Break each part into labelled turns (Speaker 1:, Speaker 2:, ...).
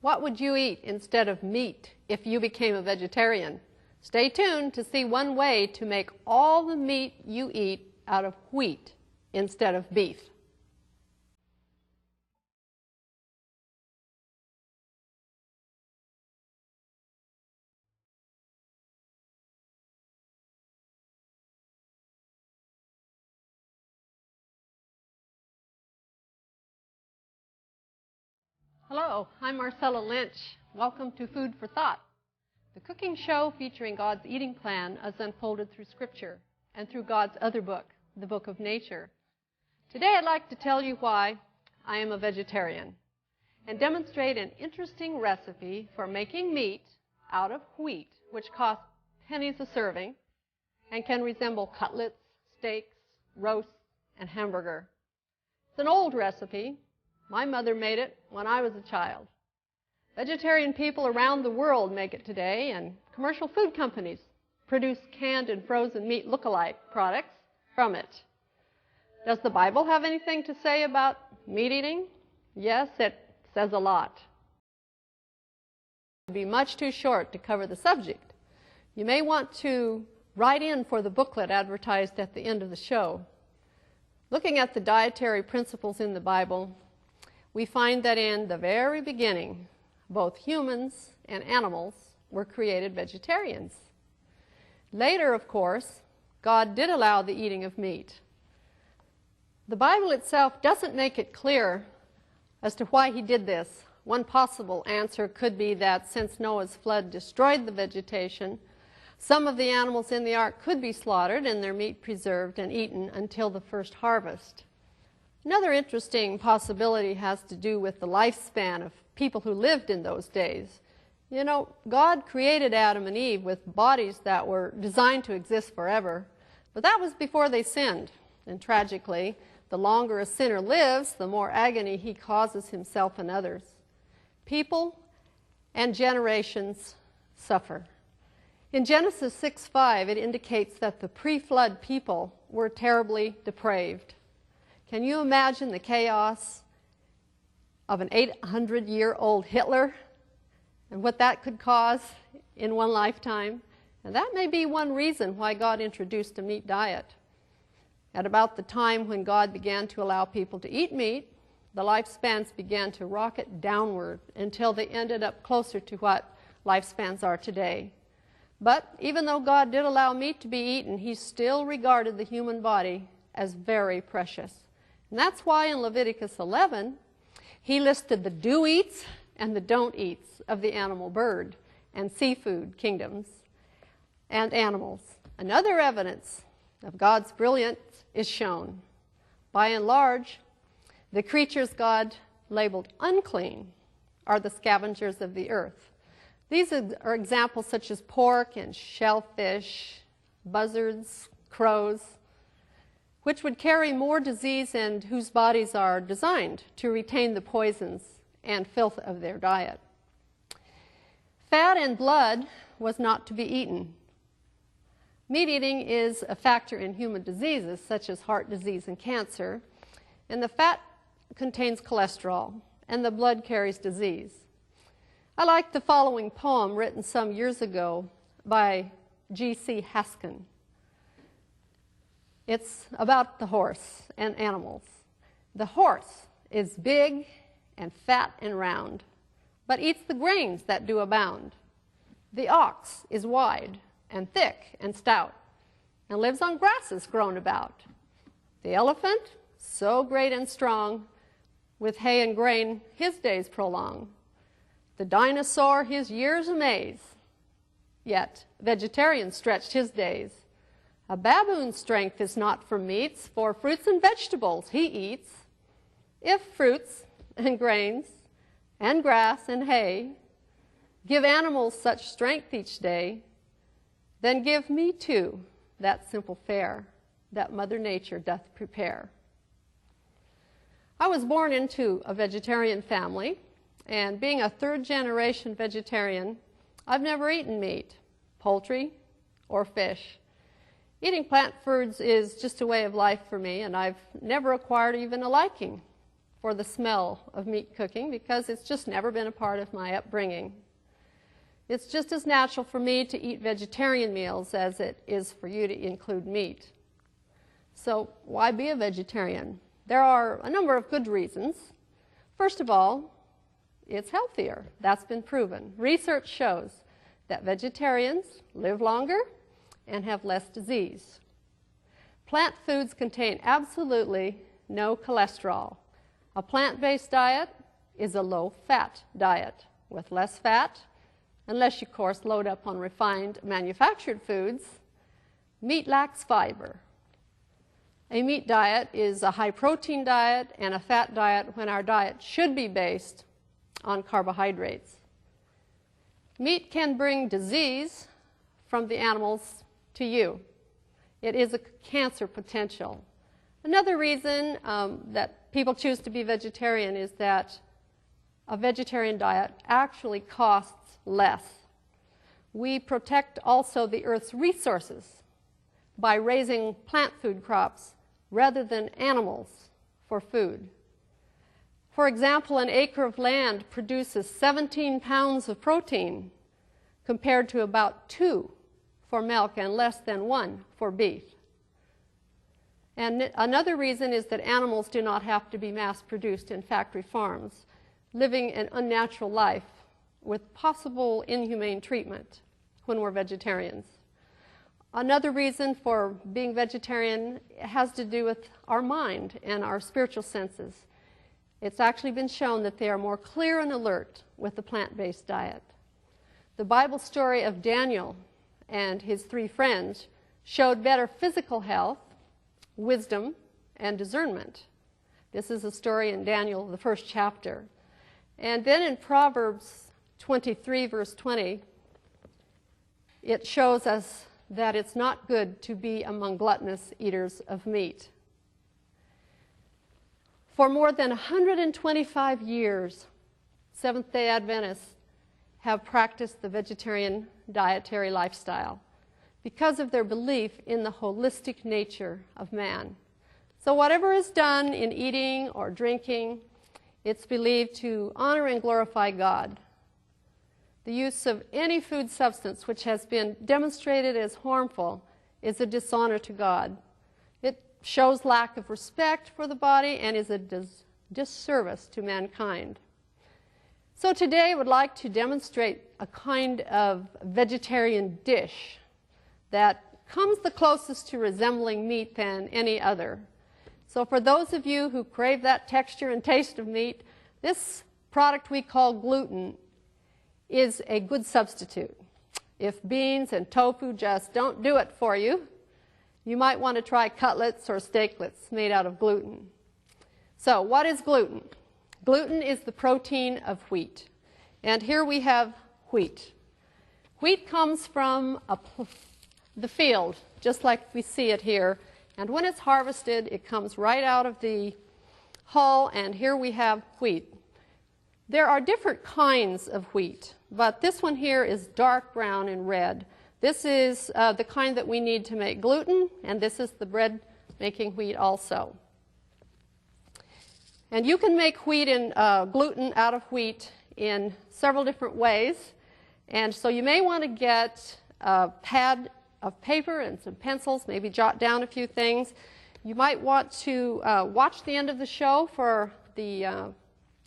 Speaker 1: What would you eat instead of meat if you became a vegetarian? Stay tuned to see one way to make all the meat you eat out of wheat instead of beef. Hello, I'm Marcella Lynch. Welcome to Food for Thought, the cooking show featuring God's eating plan as unfolded through Scripture and through God's other book, the Book of Nature. Today I'd like to tell you why I am a vegetarian and demonstrate an interesting recipe for making meat out of wheat, which costs pennies a serving and can resemble cutlets, steaks, roasts, and hamburger. It's an old recipe. My mother made it when I was a child. Vegetarian people around the world make it today, and commercial food companies produce canned and frozen meat look-alike products from it. Does the Bible have anything to say about meat eating? Yes, it says a lot. It would be much too short to cover the subject. You may want to write in for the booklet advertised at the end of the show. Looking at the dietary principles in the Bible, we find that in the very beginning, both humans and animals were created vegetarians. Later, of course, God did allow the eating of meat. The Bible itself doesn't make it clear as to why he did this. One possible answer could be that since Noah's flood destroyed the vegetation, some of the animals in the ark could be slaughtered and their meat preserved and eaten until the first harvest. Another interesting possibility has to do with the lifespan of people who lived in those days. You know, God created Adam and Eve with bodies that were designed to exist forever, but that was before they sinned. And tragically, the longer a sinner lives, the more agony he causes himself and others. People and generations suffer. In Genesis 6:5, it indicates that the pre-flood people were terribly depraved. Can you imagine the chaos of an 800-year-old Hitler and what that could cause in one lifetime? And that may be one reason why God introduced a meat diet. At about the time when God began to allow people to eat meat, the lifespans began to rocket downward until they ended up closer to what lifespans are today. But even though God did allow meat to be eaten, he still regarded the human body as very precious. And that's why in Leviticus 11, he listed the do-eats and the don't-eats of the animal, bird, and seafood kingdoms and animals. Another evidence of God's brilliance is shown. By and large, the creatures God labeled unclean are the scavengers of the earth. These are examples such as pork and shellfish, buzzards, crows, which would carry more disease and whose bodies are designed to retain the poisons and filth of their diet. Fat and blood was not to be eaten. Meat eating is a factor in human diseases such as heart disease and cancer, and the fat contains cholesterol, and the blood carries disease. I like the following poem written some years ago by G.C. Haskin. It's about the horse and animals. The horse is big and fat and round, but eats the grains that do abound. The ox is wide and thick and stout, and lives on grasses grown about. The elephant, so great and strong, with hay and grain his days prolong. The dinosaur his years amaze, yet vegetarian stretched his days. A baboon's strength is not from meats, for fruits and vegetables he eats. If fruits and grains and grass and hay give animals such strength each day, then give me too that simple fare that Mother Nature doth prepare. I was born into a vegetarian family, and being a third-generation vegetarian, I've never eaten meat, poultry, or fish. Eating plant foods is just a way of life for me, and I've never acquired even a liking for the smell of meat cooking because it's just never been a part of my upbringing. It's just as natural for me to eat vegetarian meals as it is for you to include meat. So why be a vegetarian? There are a number of good reasons. First of all, it's healthier. That's been proven. Research shows that vegetarians live longer and have less disease. Plant foods contain absolutely no cholesterol. A plant-based diet is a low-fat diet with less fat, unless you, of course, load up on refined manufactured foods. Meat lacks fiber. A meat diet is a high-protein diet and a fat diet when our diet should be based on carbohydrates. Meat can bring disease from the animals to you. It is a cancer potential. Another reason that people choose to be vegetarian is that a vegetarian diet actually costs less. We protect also the Earth's resources by raising plant food crops rather than animals for food. For example, an acre of land produces 17 pounds of protein compared to about 2 for milk and less than 1 for beef. And another reason is that animals do not have to be mass-produced in factory farms, living an unnatural life with possible inhumane treatment when we're vegetarians. Another reason for being vegetarian has to do with our mind and our spiritual senses. It's actually been shown that they are more clear and alert with the plant-based diet. The Bible story of Daniel and his 3 friends showed better physical health, wisdom, and discernment. This is a story in Daniel, the 1st chapter. And then in Proverbs 23, verse 20, it shows us that it's not good to be among gluttonous eaters of meat. For more than 125 years, Seventh-day Adventists have practiced the vegetarian dietary lifestyle because of their belief in the holistic nature of man. So whatever is done in eating or drinking, it's believed to honor and glorify God. The use of any food substance which has been demonstrated as harmful is a dishonor to God. It shows lack of respect for the body and is a disservice to mankind. So today I would like to demonstrate a kind of vegetarian dish that comes the closest to resembling meat than any other. So for those of you who crave that texture and taste of meat, this product we call gluten is a good substitute. If beans and tofu just don't do it for you, you might want to try cutlets or steaklets made out of gluten. So what is gluten? Gluten is the protein of wheat. And here we have wheat. Wheat comes from the field, just like we see it here. And when it's harvested, it comes right out of the hull, and here we have wheat. There are different kinds of wheat, but this one here is dark brown and red. This is the kind that we need to make gluten, and this is the bread-making wheat also. And you can make wheat and gluten out of wheat in several different ways. And so you may want to get a pad of paper and some pencils, maybe jot down a few things. You might want to watch the end of the show for the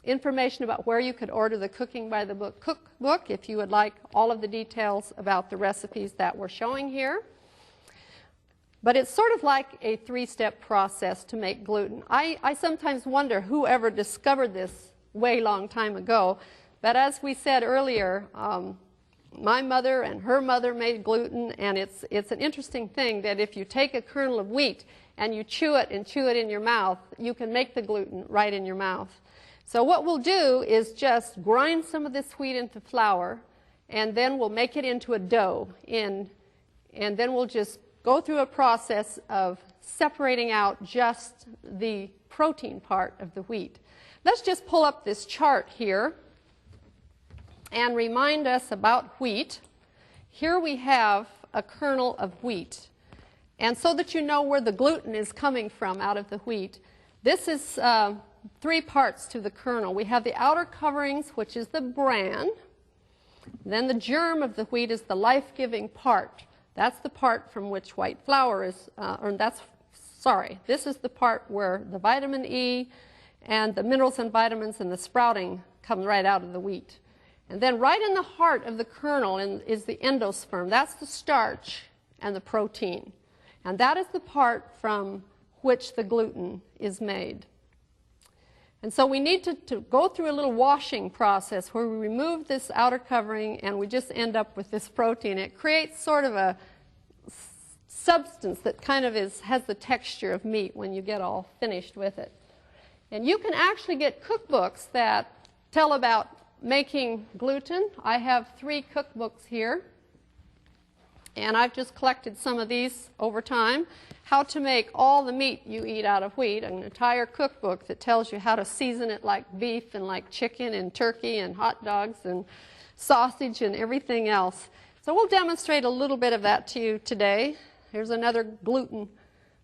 Speaker 1: information about where you could order the Cooking by the Book cookbook if you would like all of the details about the recipes that we're showing here. But it's sort of like a 3-step process to make gluten. I sometimes wonder who ever discovered this way long time ago. But as we said earlier, my mother and her mother made gluten, and it's an interesting thing that if you take a kernel of wheat and you chew it in your mouth, you can make the gluten right in your mouth. So what we'll do is just grind some of this wheat into flour, and then we'll make it into a dough, and then we'll just go through a process of separating out just the protein part of the wheat. Let's just pull up this chart here and remind us about wheat. Here we have a kernel of wheat. And so that you know where the gluten is coming from out of the wheat, this is three parts to the kernel. We have the outer coverings, which is the bran. Then the germ of the wheat is the life-giving part. That's the part from which white flour is, this is the part where the vitamin E and the minerals and vitamins and the sprouting come right out of the wheat. And then right in the heart of the kernel is the endosperm. That's the starch and the protein. And that is the part from which the gluten is made. And so we need to go through a little washing process where we remove this outer covering and we just end up with this protein. It creates sort of a substance that kind of has the texture of meat when you get all finished with it. And you can actually get cookbooks that tell about making gluten. I have 3 cookbooks here. And I've just collected some of these over time. How to make all the meat you eat out of wheat, an entire cookbook that tells you how to season it like beef and like chicken and turkey and hot dogs and sausage and everything else. So we'll demonstrate a little bit of that to you today. Here's another gluten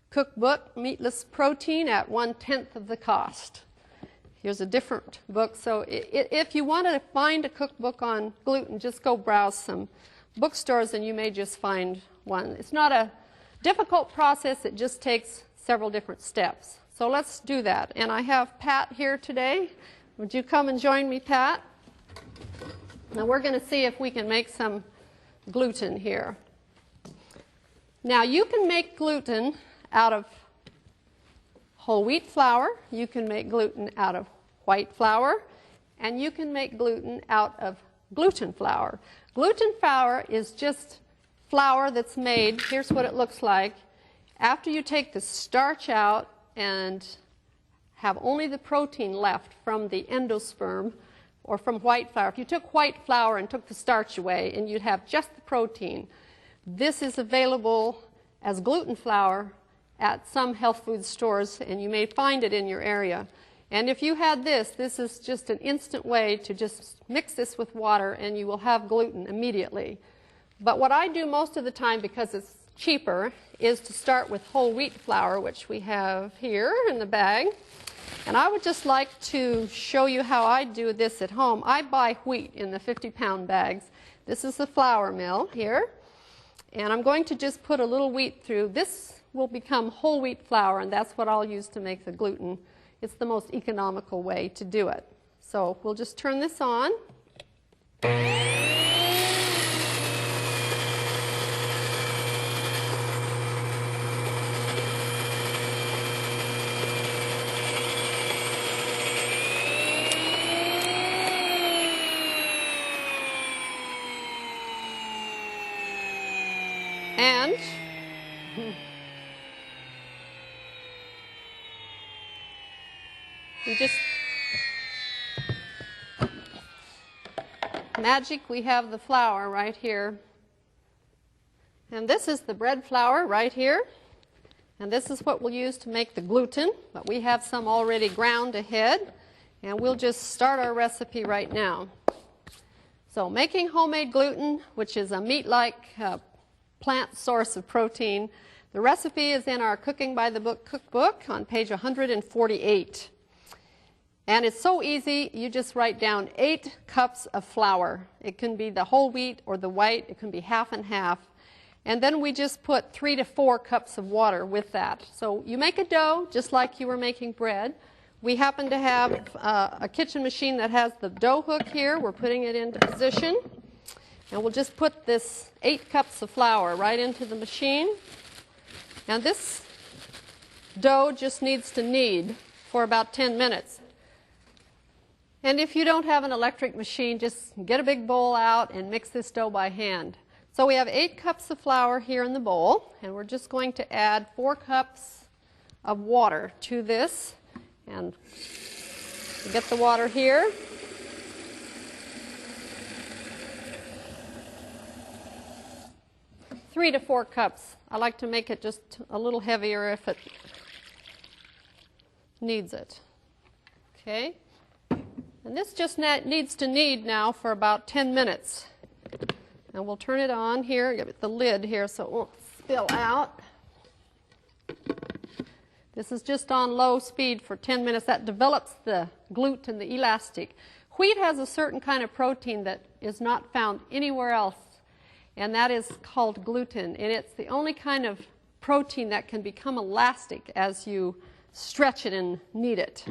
Speaker 1: cookbook, Meatless Protein at 1/10 of the cost. Here's a different book. So if you want to find a cookbook on gluten, just go browse some bookstores and you may just find one. It's not a difficult process, it just takes several different steps. So let's do that. And I have Pat here today. Would you come and join me, Pat? Now we're going to see if we can make some gluten here. Now you can make gluten out of whole wheat flour, you can make gluten out of white flour, and you can make gluten out of gluten flour. Gluten flour is just flour that's made, here's what it looks like, after you take the starch out and have only the protein left from the endosperm or from white flour. If you took white flour and took the starch away and you'd have just the protein, this is available as gluten flour at some health food stores and you may find it in your area. And if you had this is just an instant way to just mix this with water and you will have gluten immediately. But what I do most of the time, because it's cheaper, is to start with whole wheat flour, which we have here in the bag. And I would just like to show you how I do this at home. I buy wheat in the 50-pound bags. This is the flour mill here. And I'm going to just put a little wheat through. This will become whole wheat flour, and that's what I'll use to make the gluten. It's the most economical way to do it. So we'll just turn this on. And we just magic, we have the flour right here. And this is the bread flour right here. And this is what we'll use to make the gluten. But we have some already ground ahead. And we'll just start our recipe right now. So making homemade gluten, which is a meat-like plant source of protein. The recipe is in our Cooking by the Book cookbook on page 148. And it's so easy, you just write down 8 cups of flour. It can be the whole wheat or the white, it can be half and half. And then we just put 3 to 4 cups of water with that. So you make a dough just like you were making bread. We happen to have a kitchen machine that has the dough hook here. We're putting it into position. And we'll just put this 8 cups of flour right into the machine. And this dough just needs to knead for about 10 minutes. And if you don't have an electric machine, just get a big bowl out and mix this dough by hand. So we have 8 cups of flour here in the bowl, and we're just going to add 4 cups of water to this. And get the water here. Three to 4 cups. I like to make it just a little heavier if it needs it. Okay. And this just needs to knead now for about 10 minutes. And we'll turn it on here, give it the lid here so it won't spill out. This is just on low speed for 10 minutes. That develops the gluten, the elastic. Wheat has a certain kind of protein that is not found anywhere else, and that is called gluten. And it's the only kind of protein that can become elastic as you stretch it and knead it.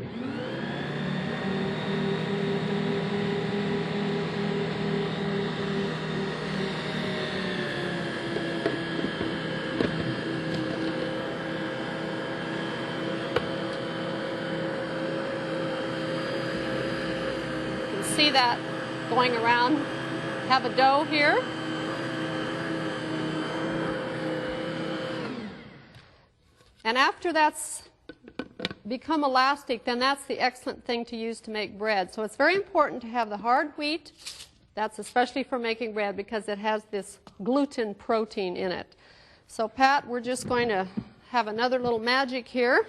Speaker 1: See that going around. Have a dough here. And after that's become elastic, then that's the excellent thing to use to make bread. So it's very important to have the hard wheat. That's especially for making bread because it has this gluten protein in it. So Pat, we're just going to have another little magic here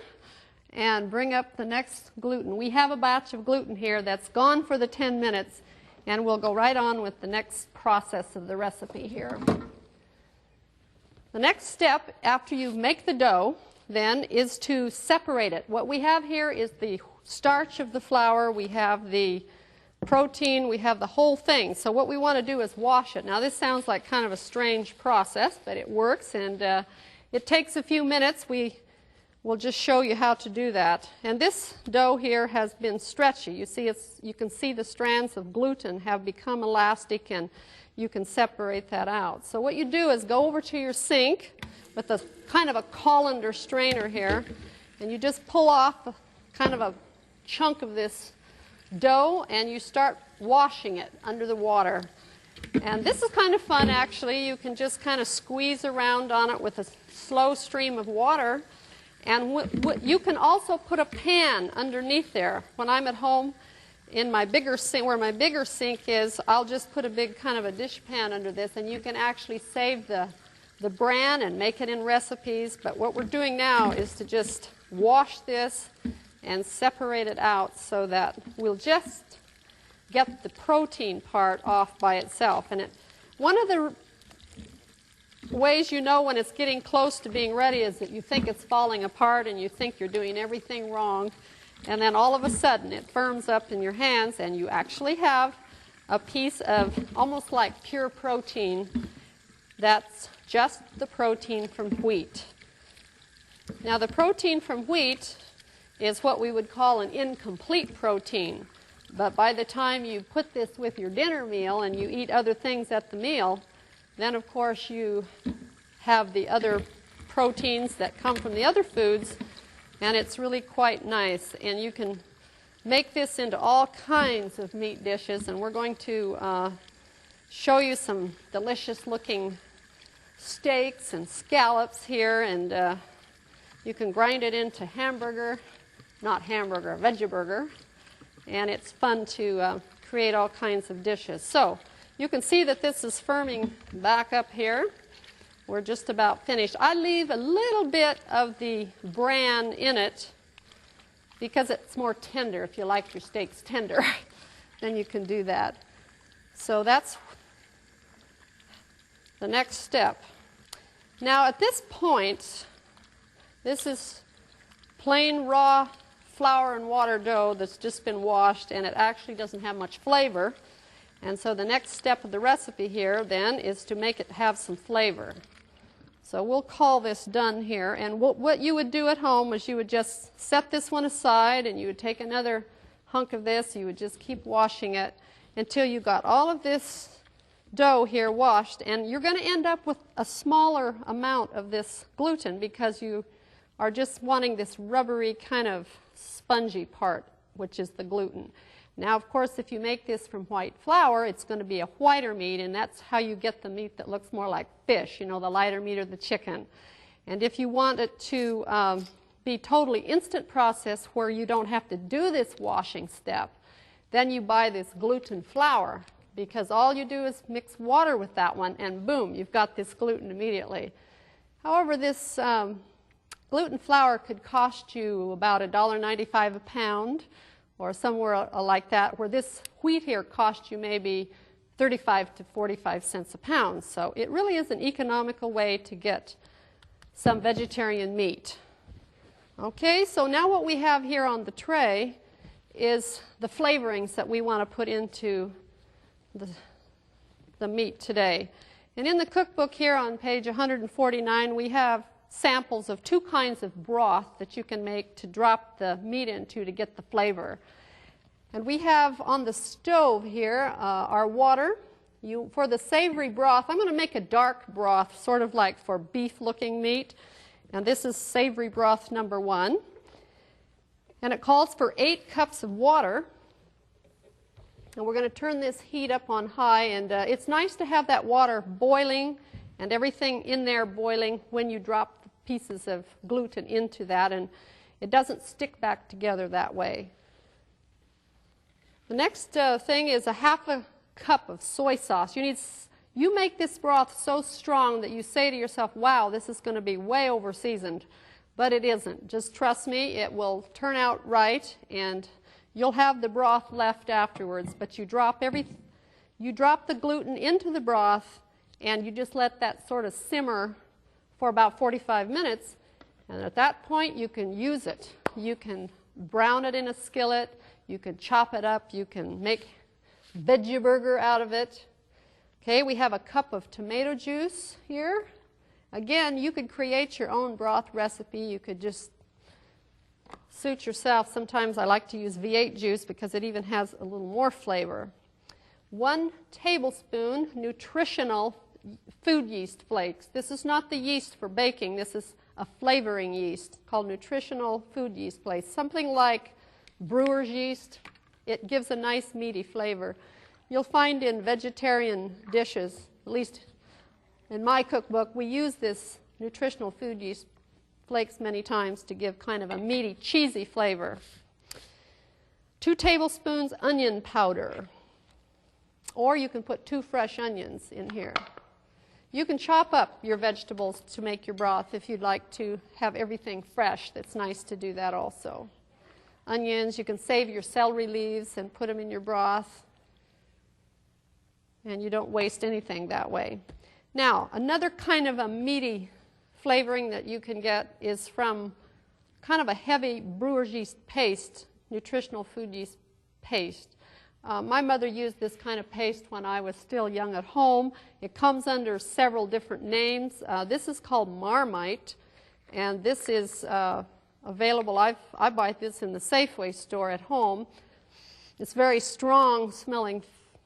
Speaker 1: and bring up the next gluten. We have a batch of gluten here that's gone for the 10 minutes, and we'll go right on with the next process of the recipe here. The next step after you make the dough then is to separate it. What we have here is the starch of the flour, we have the protein, we have the whole thing. So what we want to do is wash it. Now this sounds like kind of a strange process, but it works, and it takes a few minutes. We'll just show you how to do that. And this dough here has been stretchy. You see, you can see the strands of gluten have become elastic, and you can separate that out. So what you do is go over to your sink with a kind of a colander strainer here, and you just pull off kind of a chunk of this dough, and you start washing it under the water. And this is kind of fun, actually. You can just kind of squeeze around on it with a slow stream of water. And you can also put a pan underneath there. When I'm at home in my bigger sink, where my bigger sink is, I'll just put a big kind of a dish pan under this, and you can actually save the bran and make it in recipes. But what we're doing now is to just wash this and separate it out so that we'll just get the protein part off by itself. And one of the ways you know when it's getting close to being ready is that you think it's falling apart and you think you're doing everything wrong, and then all of a sudden it firms up in your hands and you actually have a piece of almost like pure protein. That's just the protein from wheat. Now the protein from wheat is what we would call an incomplete protein, but by the time you put this with your dinner meal and you eat other things at the meal, then, of course, you have the other proteins that come from the other foods, and it's really quite nice. And you can make this into all kinds of meat dishes, and we're going to show you some delicious-looking steaks and scallops here, and you can grind it into veggie-burger, and it's fun to create all kinds of dishes. So you can see that this is firming back up here. We're just about finished. I leave a little bit of the bran in it because it's more tender. If you like your steaks tender, then you can do that. So that's the next step. Now at this point, this is plain raw flour and water dough that's just been washed, and it actually doesn't have much flavor. And so the next step of the recipe here then is to make it have some flavor. So we'll call this done here. And what you would do at home is you would just set this one aside, and you would take another hunk of this. You would just keep washing it until you got all of this dough here washed. And you're going to end up with a smaller amount of this gluten because you are just wanting this rubbery kind of spongy part, which is the gluten. Now, of course, if you make this from white flour, it's going to be a whiter meat, and that's how you get the meat that looks more like fish, you know, the lighter meat or the chicken. And if you want it to be totally instant process where you don't have to do this washing step, then you buy this gluten flour, because all you do is mix water with that one, and boom, you've got this gluten immediately. However, this gluten flour could cost you about $1.95 a pound, or somewhere like that, where this wheat here costs you maybe 35 to 45 cents a pound. So it really is an economical way to get some vegetarian meat. Okay, so now what we have here on the tray is the flavorings that we want to put into the meat today. And in the cookbook here on page 149, we have samples of two kinds of broth that you can make to drop the meat into to get the flavor. And we have on the stove here our water. For the savory broth, I'm going to make a dark broth, sort of like for beef-looking meat. And this is savory broth number 1. And it calls for 8 cups of water. And we're going to turn this heat up on high. And it's nice to have that water boiling and everything in there boiling when you drop the pieces of gluten into that. And it doesn't stick back together that way. The next thing is a half a cup of soy sauce. You make this broth so strong that you say to yourself, wow, this is going to be way over seasoned. But it isn't. Just trust me, it will turn out right, and you'll have the broth left afterwards. But you drop the gluten into the broth, and you just let that sort of simmer for about 45 minutes. And at that point, you can use it. You can brown it in a skillet. You can chop it up. You can make veggie burger out of it. Okay, we have a cup of tomato juice here. Again, you could create your own broth recipe. You could just suit yourself. Sometimes I like to use V8 juice because it even has a little more flavor. 1 tablespoon nutritional food yeast flakes. This is not the yeast for baking. This is a flavoring yeast called nutritional food yeast flakes. Something like brewer's yeast. It gives a nice meaty flavor. You'll find in vegetarian dishes, at least in my cookbook, we use this nutritional food yeast flakes many times to give kind of a meaty, cheesy flavor. 2 tablespoons onion powder. Or you can put 2 fresh onions in here. You can chop up your vegetables to make your broth if you'd like to have everything fresh. That's nice to do that also. Onions, you can save your celery leaves and put them in your broth. And you don't waste anything that way. Now, another kind of a meaty flavoring that you can get is from kind of a heavy brewer's yeast paste, nutritional food yeast paste. My mother used this kind of paste when I was still young at home. It comes under several different names. This is called Marmite, and this is available. I buy this in the Safeway store at home. It's very strong smelling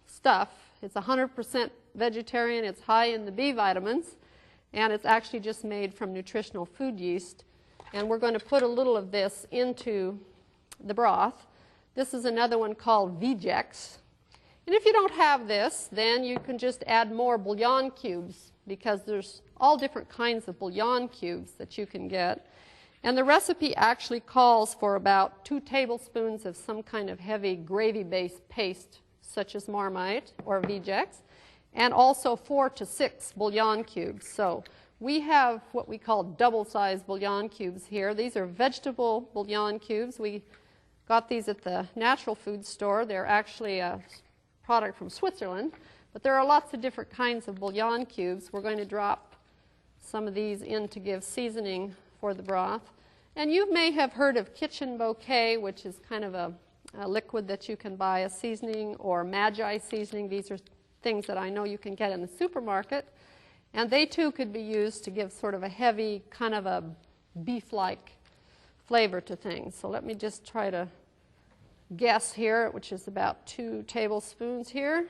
Speaker 1: stuff. It's 100% vegetarian. It's high in the B vitamins, and it's actually just made from nutritional food yeast. And we're going to put a little of this into the broth. This is another one called Vegex. And if you don't have this, then you can just add more bouillon cubes, because there's all different kinds of bouillon cubes that you can get. And the recipe actually calls for about 2 tablespoons of some kind of heavy gravy-based paste, such as Marmite or Vegex, and also 4 to 6 bouillon cubes. So we have what we call double-sized bouillon cubes here. These are vegetable bouillon cubes. We got these at the natural food store. They're actually a product from Switzerland, but there are lots of different kinds of bouillon cubes. We're going to drop some of these in to give seasoning for the broth. And you may have heard of Kitchen Bouquet, which is kind of a liquid that you can buy, a seasoning, or Magi seasoning. These are things that I know you can get in the supermarket. And they too could be used to give sort of a heavy, kind of a beef-like flavor to things. So let me just try to guess here, which is about 2 tablespoons here.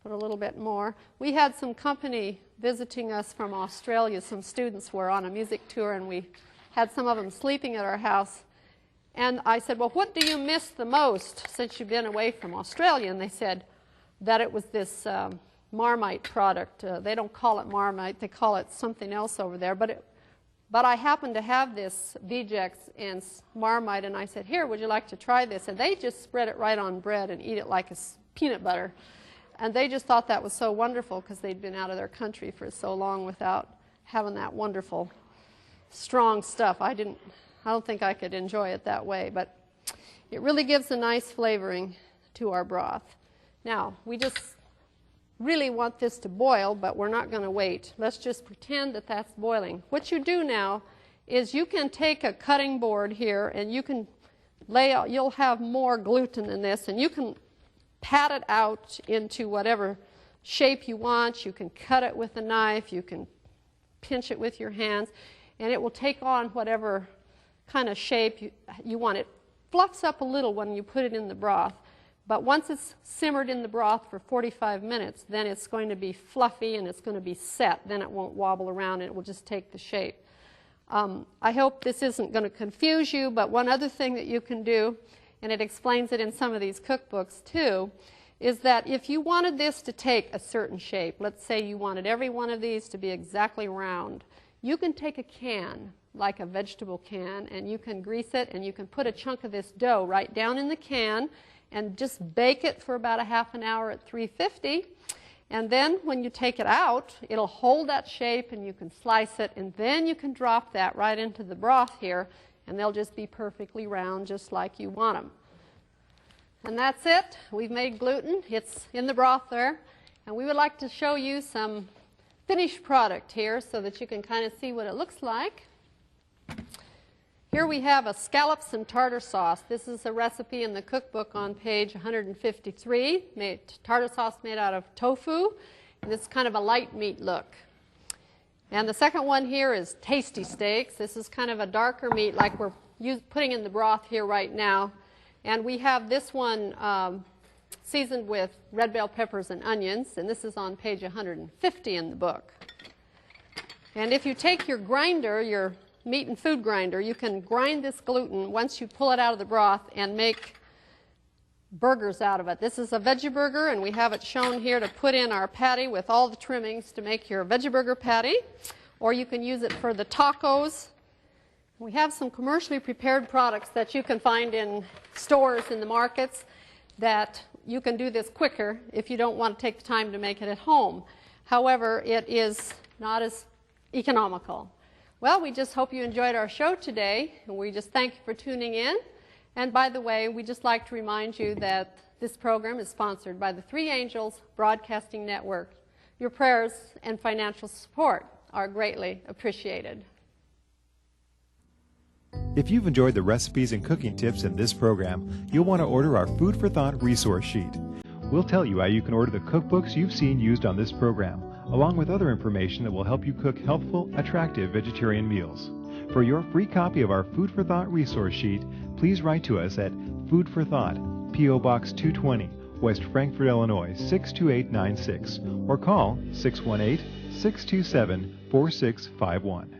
Speaker 1: Put a little bit more. We had some company visiting us from Australia. Some students were on a music tour, and we had some of them sleeping at our house. And I said, well, what do you miss the most since you've been away from Australia? And they said that it was this Marmite product. They don't call it Marmite. They call it something else over there. But I happened to have this Vegex and Marmite, and I said, here, would you like to try this? And they just spread it right on bread and eat it like peanut butter. And they just thought that was so wonderful because they'd been out of their country for so long without having that wonderful, strong stuff. I don't think I could enjoy it that way, but it really gives a nice flavoring to our broth. Now, we just really want this to boil, but we're not going to wait. Let's just pretend that that's boiling. What you do now is you can take a cutting board here and you can lay out, you'll have more gluten in this, and you can pat it out into whatever shape you want. You can cut it with a knife, you can pinch it with your hands, and it will take on whatever kind of shape you want. It fluffs up a little when you put it in the broth, but once it's simmered in the broth for 45 minutes, then it's going to be fluffy and it's going to be set. Then it won't wobble around, and it will just take the shape. I hope this isn't going to confuse you, but one other thing that you can do, and it explains it in some of these cookbooks too, is that if you wanted this to take a certain shape, let's say you wanted every one of these to be exactly round, you can take a can, like a vegetable can, and you can grease it, and you can put a chunk of this dough right down in the can and just bake it for about a half an hour at 350. And then when you take it out, it'll hold that shape, and you can slice it, and then you can drop that right into the broth here, and they'll just be perfectly round, just like you want them. And that's it. We've made gluten. It's in the broth there. And we would like to show you some finished product here so that you can kind of see what it looks like. Here we have a scallops and tartar sauce. This is a recipe in the cookbook on page 153. Tartar sauce made out of tofu. And this is kind of a light meat look. And the second one here is tasty steaks. This is kind of a darker meat like we're putting in the broth here right now. And we have this one seasoned with red bell peppers and onions. And this is on page 150 in the book. And if you take your grinder, your meat and food grinder, you can grind this gluten once you pull it out of the broth and make burgers out of it. This is a veggie burger, and we have it shown here to put in our patty with all the trimmings to make your veggie burger patty, or you can use it for the tacos. We have some commercially prepared products that you can find in stores in the markets that you can do this quicker if you don't want to take the time to make it at home. However, it is not as economical. Well, we just hope you enjoyed our show today, and we just thank you for tuning in. And by the way, we just like to remind you that this program is sponsored by the Three Angels Broadcasting Network. Your prayers and financial support are greatly appreciated.
Speaker 2: If you've enjoyed the recipes and cooking tips in this program, you'll want to order our Food for Thought resource sheet. We'll tell you how you can order the cookbooks you've seen used on this program, along with other information that will help you cook healthful, attractive vegetarian meals. For your free copy of our Food for Thought resource sheet, please write to us at Food for Thought, P.O. Box 220, West Frankfort, Illinois 62896, or call 618-627-4651.